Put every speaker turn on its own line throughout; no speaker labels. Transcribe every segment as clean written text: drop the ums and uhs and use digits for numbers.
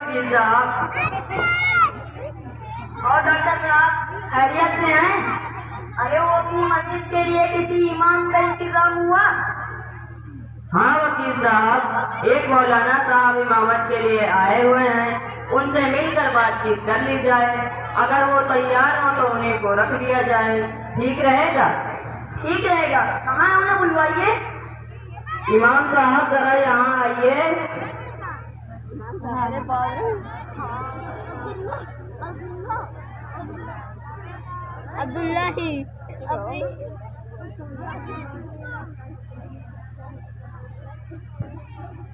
وکیل صاحب
اور ڈاکٹر صاحب خیریت سے ہیں؟ ارے وہ اپنی مسجد کے لیے کسی امام کا انتظام ہوا؟
ہاں وکیل صاحب، ایک مولانا صاحب امامت کے لیے آئے ہوئے ہیں، ان سے مل کر بات چیت کر لی جائے، اگر وہ تیار ہو تو انہیں کو رکھ لیا جائے، ٹھیک رہے گا؟
ٹھیک رہے گا، کہاں ہے انہیں بلوائیے؟
امام صاحب ذرا یہاں آئیے۔
عبداللہ ہی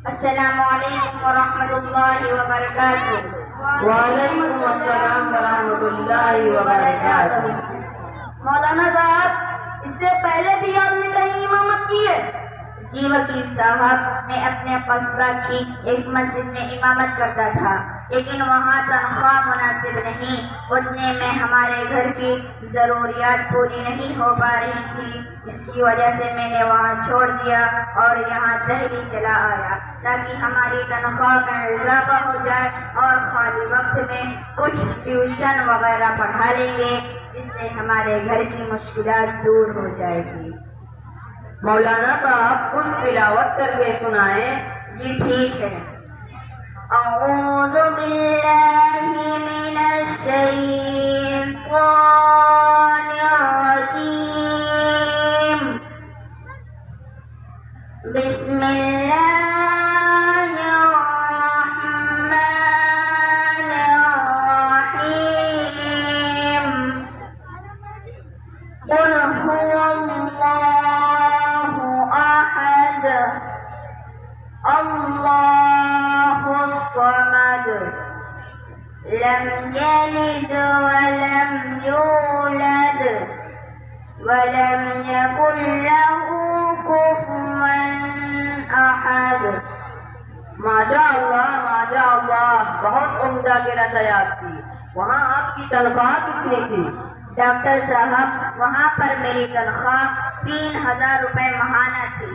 السلام علیکم ورحمۃ اللہ وبرکاتہ۔
وعلیکم السلام ورحمۃ اللہ وبرکاتہ۔
مولانا صاحب، اس سے پہلے بھی آپ نے کہیں امامت کی ہے؟ جی وکیل صاحب، میں اپنے قصبہ کی ایک مسجد میں امامت کرتا تھا، لیکن وہاں تنخواہ مناسب نہیں، اتنے میں ہمارے گھر کی ضروریات پوری نہیں ہو پا رہی تھی، اس کی وجہ سے میں نے وہاں چھوڑ دیا اور یہاں دہلی چلا آیا تاکہ ہماری تنخواہ میں اضافہ ہو جائے اور خالی وقت میں کچھ ٹیوشن وغیرہ پڑھا لیں گے، جس سے ہمارے گھر کی مشکلات دور ہو جائے گی۔
مولانا صاحب کچھ تلاوت کر کے سنائیں۔
جی ٹھیک ہے۔ اعوذ باللہ من الشیطان الرجیم، بسم اللہ الرحمن الرحیم، قل هو اللہ احد اللہ الصمد لم یلد ولم یولد ولم یکن له کفوا احد۔
ماشاء اللہ، بہت عمدہ قرأت ہے آپ کی۔ وہاں آپ کی تنخواہ کتنی تھی؟
ڈاکٹر صاحب، وہاں پر میری تنخواہ 3000 روپے ماہانہ تھی۔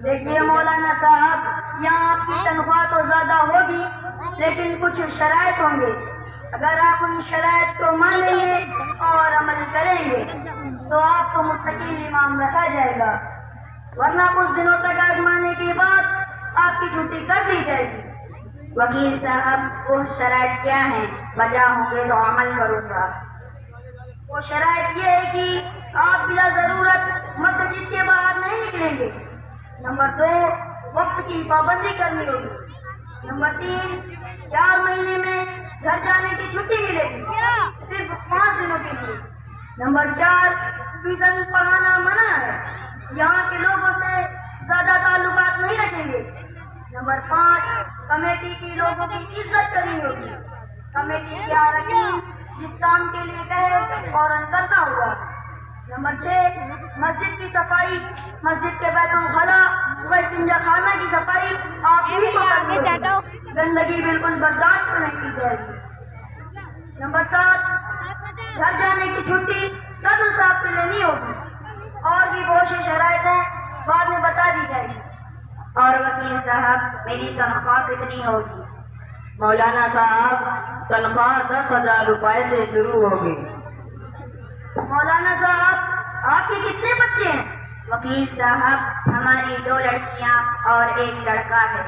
دیکھیے مولانا صاحب، یہاں آپ کی تنخواہ تو زیادہ ہوگی، لیکن کچھ شرائط ہوں گے، اگر آپ ان شرائط کو مانیں گے اور عمل کریں گے تو آپ کو مستقل امام رکھا جائے گا، ورنہ کچھ دنوں تک آزمانے کے بعد آپ کی چھٹی کر دی جائے گی۔ وکیل صاحب، وہ شرائط کیا ہیں؟ وجہ ہوں گے تو عمل کروں گا۔ وہ شرائط یہ ہے کہ آپ بلا ضرورت مسجد کے باہر نہیں نکلیں گے۔ نمبر 2، وقت کی پابندی کرنی ہوگی۔ نمبر 3، 4 مہینے میں گھر جانے کی چھٹی ملے گی، صرف 5 دنوں کے لیے۔ نمبر 4، ٹیوشن پڑھانا منع ہے، یہاں کے لوگوں سے زیادہ تعلقات نہیں رکھیں گے۔ نمبر 5، کمیٹی کی لوگوں کی عزت کرنی ہوگی، کمیٹی کے اراکین جس کام کے لیے کہے فوراً کرنا ہوگا۔ نمبر 6، مسجد کی صفائی، مسجد کے بیت الخلا و استنجا خانہ کی صفائی آپ ہی کو کرنی ہوگی، گندگی بالکل برداشت نہیں کی جائے گی۔ نمبر 7، گھر جانے کی چھٹی صدر صاحب سے لینی ہوگی، اور بھی بہت سی شرائط ہیں، بعد میں بتا دی جائے گی۔ اور وکیل صاحب، میری تنخواہ کتنی ہوگی؟
مولانا صاحب تنخواہ 10,000 روپے سے شروع ہوگی۔
مولانا صاحب، آپ کے کتنے بچے ہیں؟ وکیل صاحب، ہماری 2 لڑکیاں اور 1 لڑکا ہے۔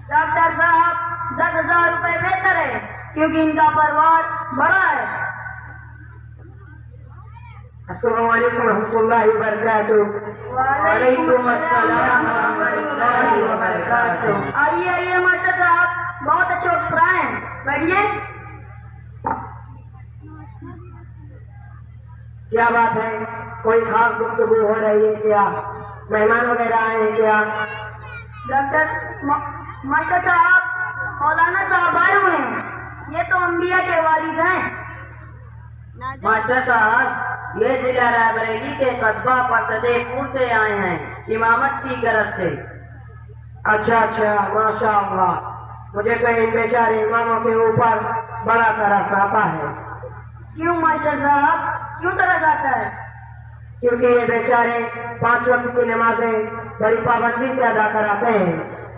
ڈاکٹر صاحب، 10,000 روپے بہتر ہے کیونکہ ان کا پریوار بڑا ہے۔
السلام علیکم ورحمۃ اللہ وبرکاتہ۔ وعلیکم السلام ورحمۃ اللہ وبرکاتہ۔
آئیے ماسٹر صاحب، بہت اچھے افراد ہیں، بیٹھیے۔
کیا بات ہے؟ کوئی خاص گفتگو ہو رہی ہے کیا؟ مہمان وغیرہ آئے ہیں کیا؟
ماسٹر صاحب، مولانا صاحب آئے ہوئے ہیں، یہ تو انبیاء کے والد ہیں۔
ماسٹر صاحب، یہ ضلع رائے بریلی کے قصبہ پرسدے پور سے آئے ہیں، امامت کی غرض سے۔ اچھا، ماشاء اللہ، مجھے کہیں بیچارے اماموں کے اوپر بڑا ترس آتا ہے۔
کیوں ماسٹر صاحب، کیوں ترس آتا ہے؟
کیونکہ یہ بیچارے 5 وقت کی نمازیں بڑی پابندی سے ادا کراتے ہیں،